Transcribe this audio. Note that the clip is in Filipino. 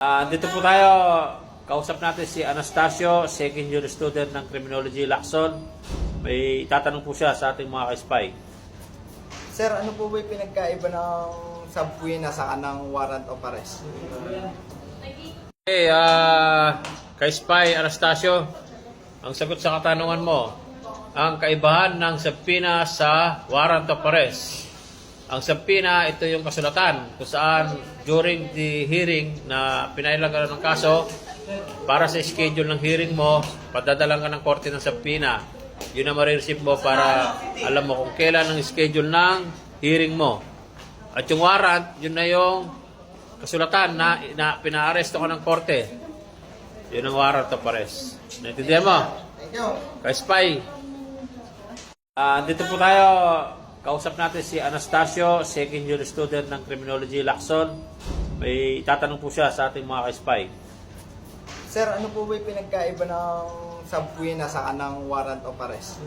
Dito po tayo, kausap natin si Anastasio, second year student ng Criminology Lacson. May tatanong po siya sa ating mga ka-spy. Sir, ano po ba yung pinagkaiba ng subpoena sa kanang warrant of arrest? Okay, ka-spy Anastasio, ang sagot sa katanungan mo, ang kaibahan ng subpoena sa warrant of arrest. Ang subpoena, ito yung kasulatan kung saan during the hearing na pinailan ka ng kaso, para sa schedule ng hearing mo, padadalang ka ng korte ng subpoena. Yun ang marireceive mo para alam mo kung kailan ang schedule ng hearing mo. At yung warrant, yun na yung kasulatan na pina-aresto ka ng korte. Yun ang warrant of arrest. Naintindihan mo? Thank you. Ka-spy. Dito po tayo, kausap natin si Anastasio, second year student ng Criminology Lacson. May tatanong po siya sa ating mga ka-spy. Sir, ano po ba yung pinagkaiba ng subpoena sa kanang warrant of arrest?